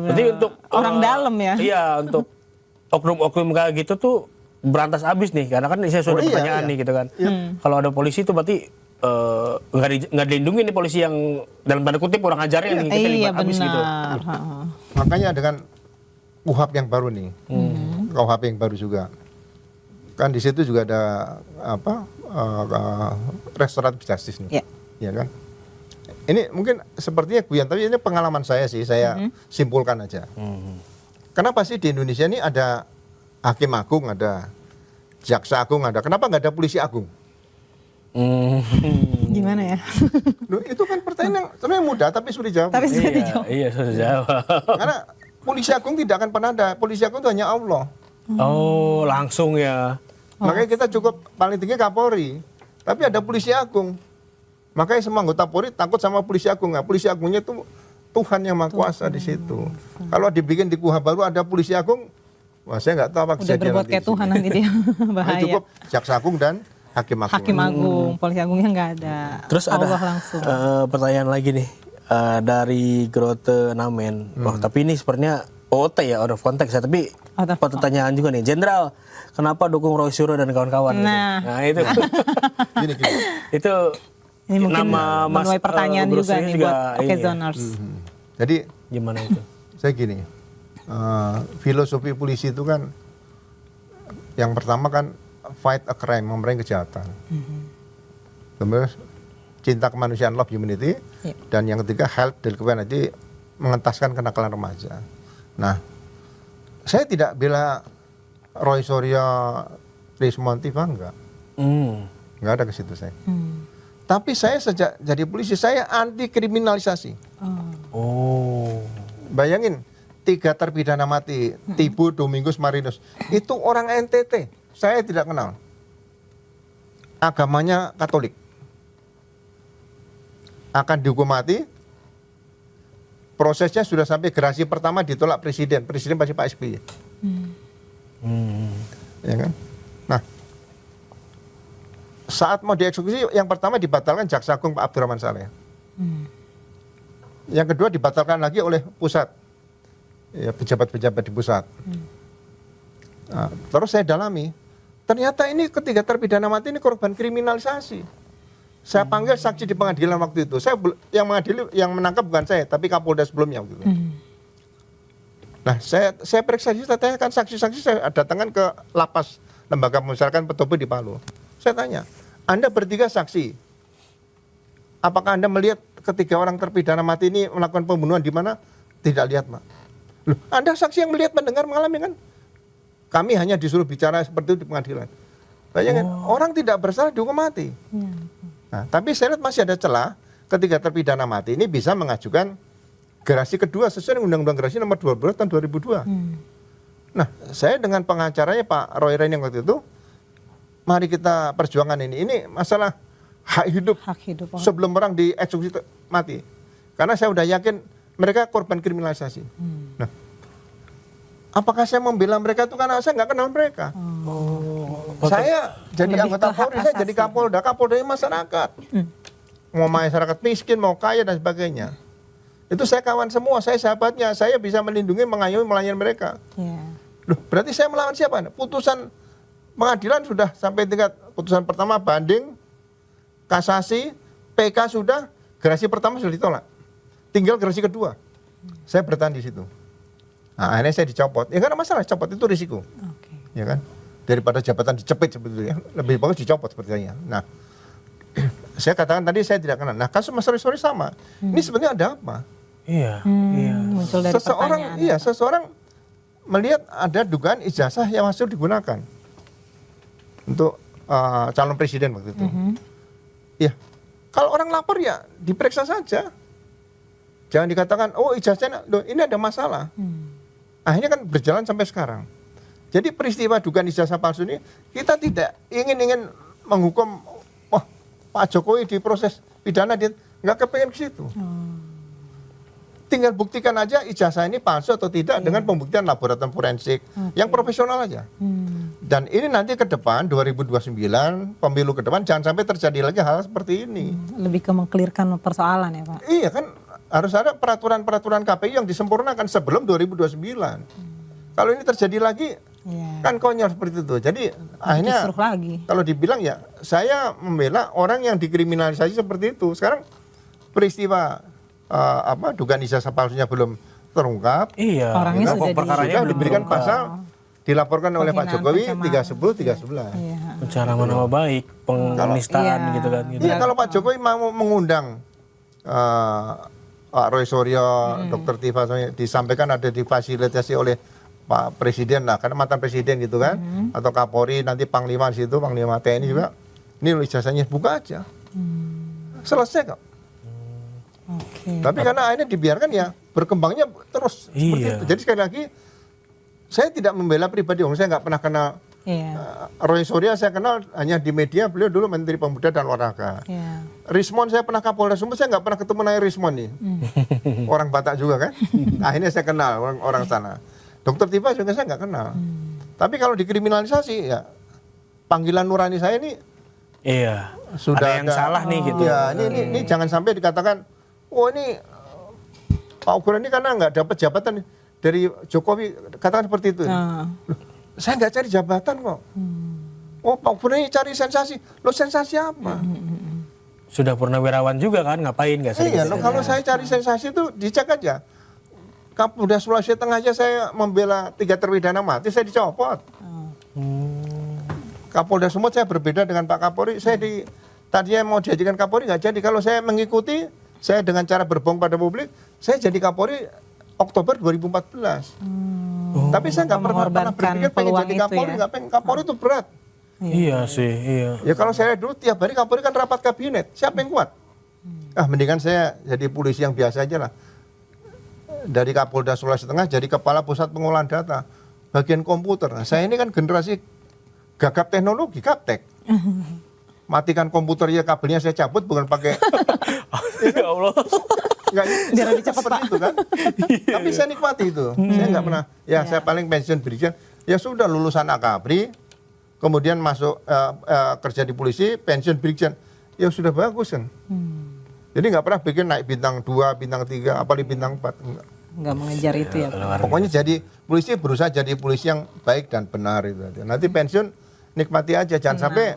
Berarti untuk orang dalam ya. Iya, untuk oknum-oknum kayak gitu tuh berantas abis nih, karena kan saya sudah pertanyaan nih gitu kan. Kalau ada polisi itu berarti nggak dilindungi nih polisi yang dalam tanda kutip orang ajarnya nih, kita libat abis gitu. Makanya dengan KUHP yang baru nih, KUHP yang baru juga, kan di situ juga ada apa restoratif justice nih, ya kan? Ini mungkin sepertinya guyon, tapi ini pengalaman saya sih, saya simpulkan aja. Kenapa sih di Indonesia ini ada hakim agung, ada jaksa agung, ada, kenapa nggak ada polisi agung? Gimana ya? Loh, itu kan pertanyaan yang sebenarnya mudah tapi sudah dijawab. Tapi sudah dijawab. Iya, sudah jawab. Karena polisi agung tidak akan pernah ada. Polisi agung itu hanya Allah. Oh, langsung ya. Makanya kita cukup paling tinggi Kapolri. Tapi ada polisi agung. Makanya semua anggota Polri takut sama polisi agung. Nah, polisi agungnya itu Tuhan yang Maha Kuasa di situ. Kalau dibikin di KUHP baru ada polisi agung, wah saya nggak tahu apa udah berbuat kayak Tuhan nanti dia. Bahaya. Cukup jaksa agung dan hakim agung. Hakim agung, polisi agungnya nggak ada. Terus ada langsung. Pertanyaan lagi nih dari Grote Namen. Oh, tapi ini sepertinya OOT ya, out of context ya. Tapi pertanyaan juga nih, Jenderal, kenapa dukung Roy Suryo dan kawan-kawan? Nah itu. Gini. Itu ini mungkin nama Mas menuai pertanyaan juga nih buat Okezoners. Jadi gimana itu? Saya gini, filosofi polisi itu kan yang pertama kan fight a crime, memerangi kejahatan. Kemudian cinta kemanusiaan, love humanity, dan yang ketiga health delinquency, mengentaskan kenakalan remaja. Nah, saya tidak bela Roy Suryo, Rismontiva, enggak ada ke situ saya. Tapi saya sejak jadi polisi saya anti kriminalisasi. Bayangin 3 terpidana mati, Tibu, Domingos, Marinus, itu orang NTT, saya tidak kenal. Agamanya Katolik. Akan dihukum mati. Prosesnya sudah sampai gerasi pertama ditolak presiden masih Pak SBY. Ya kan? Nah, saat mau dieksekusi yang pertama dibatalkan Jaksa Agung Pak Abdurrahman Saleh. Yang kedua dibatalkan lagi oleh pusat, ya, pejabat-pejabat di pusat. Nah, terus saya dalami, ternyata ini ketiga terpidana mati ini korban kriminalisasi. Saya panggil saksi di pengadilan waktu itu. Saya yang mengadili, yang menangkap bukan saya, tapi Kapolda sebelumnya gitu. Nah, saya periksa, saya tanyakan saksi-saksi, saya datangkan ke lapas lembaga pemasyarakatan Petobo di Palu. Saya tanya, Anda bertiga saksi, apakah Anda melihat ketiga orang terpidana mati ini melakukan pembunuhan di mana? Tidak lihat, Pak. Loh, Anda saksi yang melihat, mendengar, mengalami kan? Kami hanya disuruh bicara seperti itu di pengadilan. Bayangin, orang tidak bersalah dihukum mati. Nah, tapi saya lihat masih ada celah ketiga terpidana mati ini bisa mengajukan gerasi kedua sesuai dengan Undang-Undang Gerasi nomor 12 tahun 2002. Nah, saya dengan pengacaranya Pak Roy Reni yang waktu itu, mari kita perjuangan ini. Ini masalah hak hidup sebelum orang dieksekusi mati. Karena saya udah yakin mereka korban kriminalisasi. Nah, apakah saya membela mereka itu karena saya nggak kenal mereka? Saya jadi anggota Polri, saya jadi Kapolda masyarakat. Mau masyarakat miskin, mau kaya dan sebagainya. Itu saya kawan semua, saya sahabatnya, saya bisa melindungi, mengayomi, melayani mereka. Loh, berarti saya melawan siapa? Putusan pengadilan sudah sampai tingkat putusan pertama, banding, kasasi, PK sudah, gerasi pertama sudah ditolak. Tinggal gerasi kedua. Saya bertahan di situ. Nah, akhirnya saya dicopot. Ya karena masalah copot itu risiko. Ya kan? Daripada jabatan dicepit seperti itu ya. Lebih bagus dicopot sepertinya. Nah, saya katakan tadi saya tidak kenal. Nah, kasus Mas Roy Suryo sama. Ini sebenarnya ada apa? Iya. Muncul dari seseorang melihat ada dugaan ijazah yang masih digunakan untuk calon presiden waktu itu. Ya, kalau orang lapor ya diperiksa saja. Jangan dikatakan, oh ijazahnya, loh, ini ada masalah. Akhirnya kan berjalan sampai sekarang. Jadi peristiwa dugaan ijazah palsu ini kita tidak ingin menghukum, Pak Jokowi di proses pidana dia nggak kepengen ke situ. Tinggal buktikan aja ijazah ini palsu atau tidak dengan pembuktian laboratorium forensik yang profesional aja. Dan ini nanti ke depan 2029 pemilu ke depan jangan sampai terjadi lagi hal seperti ini. Lebih ke mengklirkan persoalan ya Pak. Iya kan, harus ada peraturan-peraturan KPU yang disempurnakan sebelum 2029. Kalau ini terjadi lagi, kan konyol seperti itu. Jadi akhirnya Kisruh lagi. kalau dibilang ya, saya membela orang yang dikriminalisasi seperti itu. Sekarang peristiwa dugaan ijazah palsunya belum terungkap. Iya. Orangnya pokok sudah perkaranya belum diberikan terungkap. pasal dilaporkan oleh Pak Penghinaan, Jokowi pencemaran. 310, 311. Iya. Pencemaran nama baik, penistaan Iya. gitu kan. Gitu. Iya, kalau Pak Jokowi mau mengundang Pak Roy Suryo, Dr. Tifa disampaikan ada difasilitasi oleh Pak Presiden lah, karena mantan Presiden gitu kan, atau Kapolri, nanti Panglima di situ, Panglima TNI juga. Ini ijazahnya buka aja, selesai kok. Oke. Tapi karena akhirnya dibiarkan ya berkembangnya terus seperti Iya. itu. Jadi sekali lagi saya tidak membela pribadi, saya nggak pernah kenal Iya. Roy Suryo, saya kenal hanya di media, beliau dulu Menteri Pemuda dan Olahraga. Iya. Rismon saya pernah Kapolda Sumber, saya nggak pernah ketemu dengan Rismon nih. Orang Batak juga kan. Akhirnya saya kenal orang sana. Dokter Tifa juga saya nggak kenal. Tapi kalau dikriminalisasi ya panggilan nurani saya ini Iya. sudah ada yang salah nih gitu. Ya, ini jangan sampai dikatakan, oh ini Pak Ugro ini karena nggak dapat jabatan dari Jokowi, katakan seperti itu. Ah. Loh, saya nggak cari jabatan kok. Oh Pak Ugro ini cari sensasi. Loh sensasi apa? Sudah purnawirawan juga kan, ngapain nggak sering. Iya, loh, kalau saya cari sensasi itu dicek aja. Kapolda Sulawesi Tengah aja saya membela 3 terpidana mati, saya dicopot. Kapolda Sumut saya berbeda dengan Pak Kapolri. Tadinya mau dijadikan Kapolri nggak jadi. Kalau saya mengikuti, saya dengan cara berbohong pada publik, saya jadi Kapolri Oktober 2014. Tapi saya nggak pernah Mengorbankan berpikir pengen peluang jadi itu Kapolri. ya. Nggak pengen Kapolri itu berat. Iya sih, iya. Ya kalau saya dulu tiap hari Kapolri kan rapat kabinet, siapa yang kuat? Mendingan saya jadi polisi yang biasa aja lah. Dari Kapolda Sulawesi Tengah jadi kepala pusat pengolahan data, bagian komputer. Nah, saya ini kan generasi gagap teknologi, gaptek. Matikan komputer ya, kabelnya saya cabut, bukan pakai. Ya Allah. Nggak, Biar lebih cepat, seperti Pak. itu kan. Tapi saya nikmati itu. Saya nggak pernah. Ya, saya paling pensiun Brigjen. Ya sudah lulusan Akabri, kemudian masuk kerja di polisi, pensiun Brigjen. Ya sudah bagus kan. Jadi nggak pernah bikin naik bintang 2, bintang 3, apalagi bintang 4. Enggak. Nggak mengejar itu ya. Pak. Pokoknya jadi polisi, berusaha jadi polisi yang baik dan benar itu. Nanti pensiun nikmati aja, jangan sampai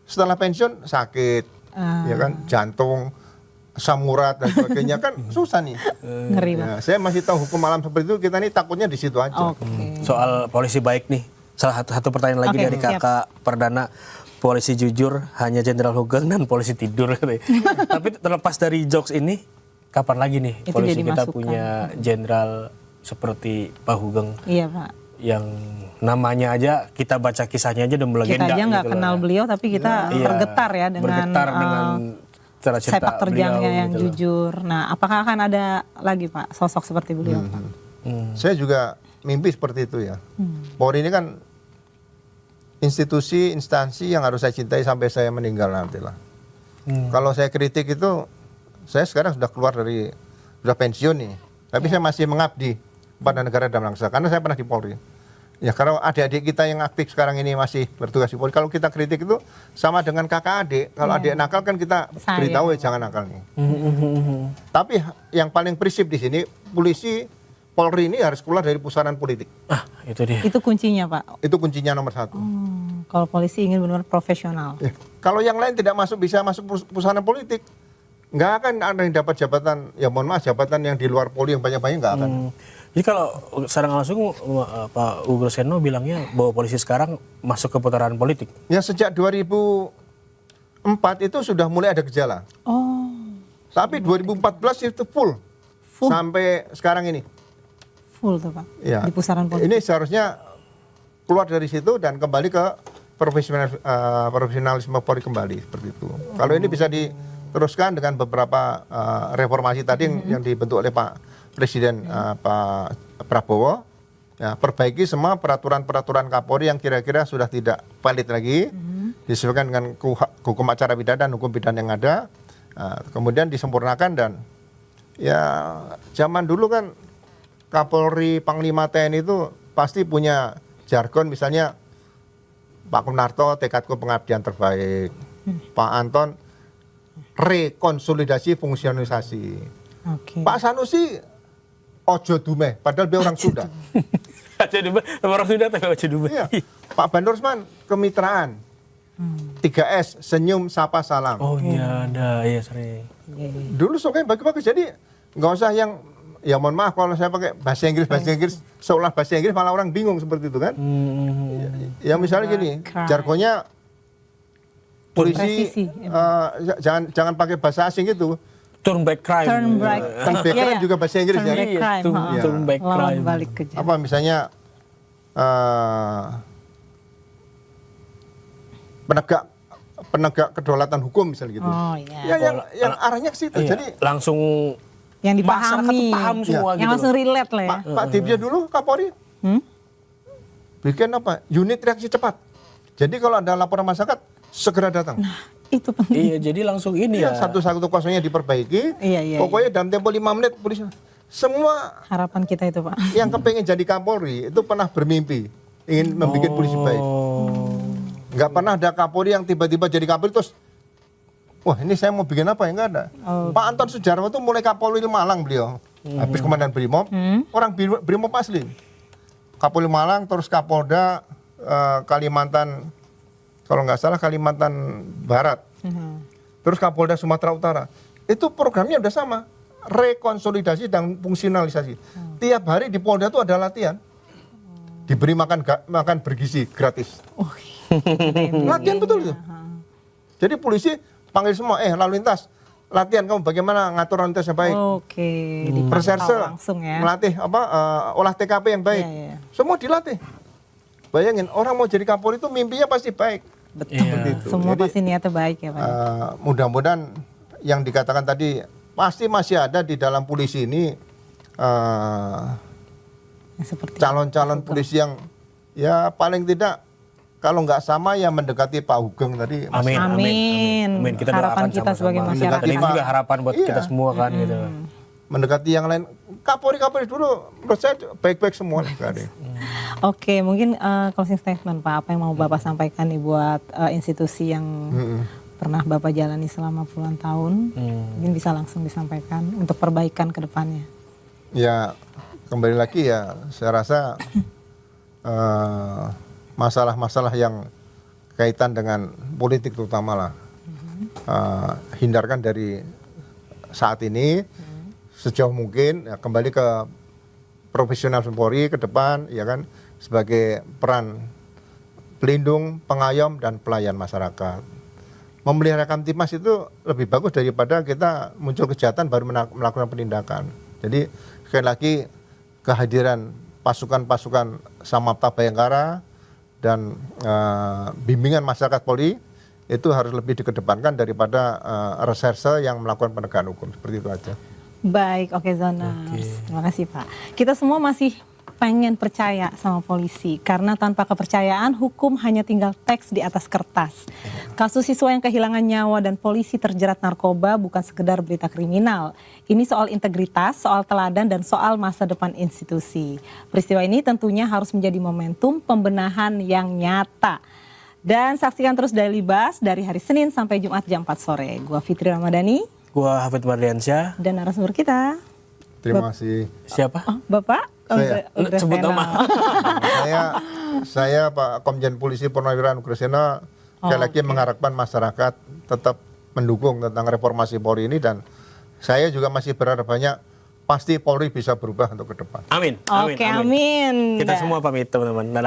setelah pensiun sakit, ya kan, jantung, asam urat dan sebagainya kan susah nih. Ngeri Pak. Ya, saya masih tahu hukum alam seperti itu, kita nih takutnya di situ aja. Oke. Soal polisi baik nih. Salah satu pertanyaan lagi Oke, dari siap. kakak Perdana. Polisi jujur hanya Jenderal Hugeng dan polisi tidur. Tapi terlepas dari jokes ini, kapan lagi nih Itu polisi jadi kita masukan. punya jenderal seperti Pak Hugeng Iya Pak. yang namanya aja kita baca kisahnya aja udah melegenda. Kita aja nggak gitu loh. kenal beliau, tapi kita Iya, tergetar ya dengan bergetar dengan cerita sepak terjangnya beliau yang gitu loh. jujur. Nah, apakah akan ada lagi Pak sosok seperti beliau Pak? Saya juga mimpi seperti itu ya. Polri ini kan institusi, instansi yang harus saya cintai sampai saya meninggal nanti lah. Kalau saya kritik itu, saya sekarang sudah keluar sudah pensiun nih. Tapi saya masih mengabdi pada negara dan bangsa, karena saya pernah di Polri. Ya kalau adik-adik kita yang aktif sekarang ini masih bertugas di Polri, kalau kita kritik itu sama dengan kakak adik. Kalau adik nakal kan kita Sayang. beritahu ya jangan nakal nih. Tapi yang paling prinsip di sini, Polri ini harus keluar dari pusaran politik. Ah, itu dia. Itu kuncinya Pak. Itu kuncinya nomor 1. Kalau polisi ingin benar-benar profesional. Ya, kalau yang lain tidak bisa masuk pusaran politik, nggak akan ada yang dapat jabatan, ya mohon maaf, jabatan yang di luar Polri yang banyak-banyak nggak akan. Jadi kalau secara langsung Pak Ugro Seno bilangnya bahwa polisi sekarang masuk ke putaran politik. Ya sejak 2004 itu sudah mulai ada gejala. Oh, Tapi 2014 itu full. Sampai sekarang ini. full tuh Pak. Ya. Di pusaran politik. Ini seharusnya keluar dari situ dan kembali ke profesionalisme Polri kembali seperti itu. Kalau ini bisa diteruskan dengan beberapa reformasi tadi yang dibentuk oleh Pak Presiden Pak Prabowo, ya, perbaiki semua peraturan-peraturan Kapolri yang kira-kira sudah tidak valid lagi, disesuaikan dengan hukum acara pidana dan hukum pidana yang ada, kemudian disempurnakan. Dan ya zaman dulu kan Kapolri, Panglima TNI itu pasti punya jargon, misalnya Pak Kunarto tekadku pengabdian terbaik, Pak Anton rekonsolidasi fungsionalisasi, Oke. Pak Sanusi ojo dumeh, padahal dia orang Sunda. Aja Dubai, orang Sunda tapi aja Dubai. Iya. Pak Bandorsman kemitraan. 3S, senyum, sapa, salam. Oh iya, ada, iya sering. Iya, iya. Dulu soknya bagus-bagus, jadi nggak usah yang, ya mohon maaf kalau saya pakai bahasa Inggris, seolah bahasa Inggris malah orang bingung seperti itu kan. Ya misalnya gini, jargonnya polisi Presisi. jangan pakai bahasa asing gitu. Turn back crime. Turn back. Turn back Iya, crime iya. juga bahasa Inggris Turn ya. back crime, turn, ha. turn back Lawan crime. balik ke Apa misalnya penegak kedaulatan hukum misalnya gitu. Oh Ya iya. yang arahnya ke situ. Iya, Jadi langsung Yang masyarakat tuh dipahami. paham semua Yang gitu. langsung relate lah ya. Pak Dibyo dulu Kapolri Hmm? bikin apa? Unit reaksi cepat. Jadi kalau ada laporan masyarakat segera datang. Itu penting. Iya, jadi langsung ini Iya, ya. 110-nya diperbaiki. Iya, iya, Pokoknya dalam tempo 5 menit polisi. Semua Harapan kita itu Pak. yang kepengen jadi Kapolri itu pernah bermimpi ingin membuat polisi baik. Oh. Nggak pernah ada Kapolri yang tiba-tiba jadi Kapolri terus, wah ini saya mau bikin apa ya, nggak ada. Oh. Pak Anton Sujarwo itu mulai Kapolri Malang beliau, habis Komandan Brimob, orang Brimob asli. Kapolri Malang, terus Kapolda Kalimantan, kalau nggak salah Kalimantan Barat, terus Kapolda Sumatera Utara. Itu programnya udah sama, rekonsolidasi dan fungsionalisasi. Tiap hari di Polda itu ada latihan, diberi makan bergizi gratis. Latihan betul itu. Jadi polisi panggil semua, lalu lintas, latihan kamu bagaimana ngatur lalu lintas yang baik. Oke. Dipantau Reserse, langsung ya. melatih olah TKP yang baik. Iya, iya. Semua dilatih. Bayangin orang mau jadi Kapolri itu mimpinya pasti baik. Betul. Iya. Seperti itu. Semua Jadi, pasti niatnya baik ya Pak. mudah-mudahan yang dikatakan tadi pasti masih ada di dalam polisi ini Yang seperti calon-calon polisi yang ya paling tidak kalau nggak sama ya mendekati Pak Hugeng tadi. Mas. Amin, amin, Amin. amin. Kita Harapan doakan kita sebagai sama-sama. masyarakat. Dan itu juga harapan buat Iya. kita semua kan gitu. Mendekati yang lain. Kapolri dulu menurut saya baik-baik semua. Nggak ada. Oke, mungkin closing statement Pak, apa yang mau Bapak sampaikan nih buat institusi yang pernah Bapak jalani selama puluhan tahun, mungkin bisa langsung disampaikan untuk perbaikan ke depannya. Ya kembali lagi ya saya rasa masalah-masalah yang kaitan dengan politik terutama lah hindarkan dari saat ini sejauh mungkin ya, kembali ke profesional Polri ke depan ya kan sebagai peran pelindung, pengayom dan pelayan masyarakat. Memelihara Kamtibmas itu lebih bagus daripada kita muncul kejahatan baru melakukan penindakan. Jadi sekali lagi kehadiran pasukan-pasukan Samapta Bayangkara dan bimbingan masyarakat Polri itu harus lebih dikedepankan daripada reserse yang melakukan penegakan hukum. Seperti itu aja. Baik, oke Zoners. Terima kasih Pak. Kita semua masih pengen percaya sama polisi karena tanpa kepercayaan hukum hanya tinggal teks di atas kertas. Kasus siswa yang kehilangan nyawa dan polisi terjerat narkoba bukan sekedar berita kriminal. Ini soal integritas, soal teladan dan soal masa depan institusi. Peristiwa ini tentunya harus menjadi momentum pembenahan yang nyata. Dan saksikan terus Daily Buzz dari hari Senin sampai Jumat jam 4 sore. Gua Fitri Ramadhani Gua Hafid Mardiansyah. dan narasumber kita. Terima kasih. Siapa? Oh, Bapak? Saya. Udah Sebut kenal. nama. saya Pak Komjen Polisi Purnawira Nugrasena sekali lagi mengharapkan masyarakat tetap mendukung tentang reformasi Polri ini dan saya juga masih berharap banyak pasti Polri bisa berubah untuk ke depan. Amin. Oke, amin. Kita semua pamit teman-teman. Dadah.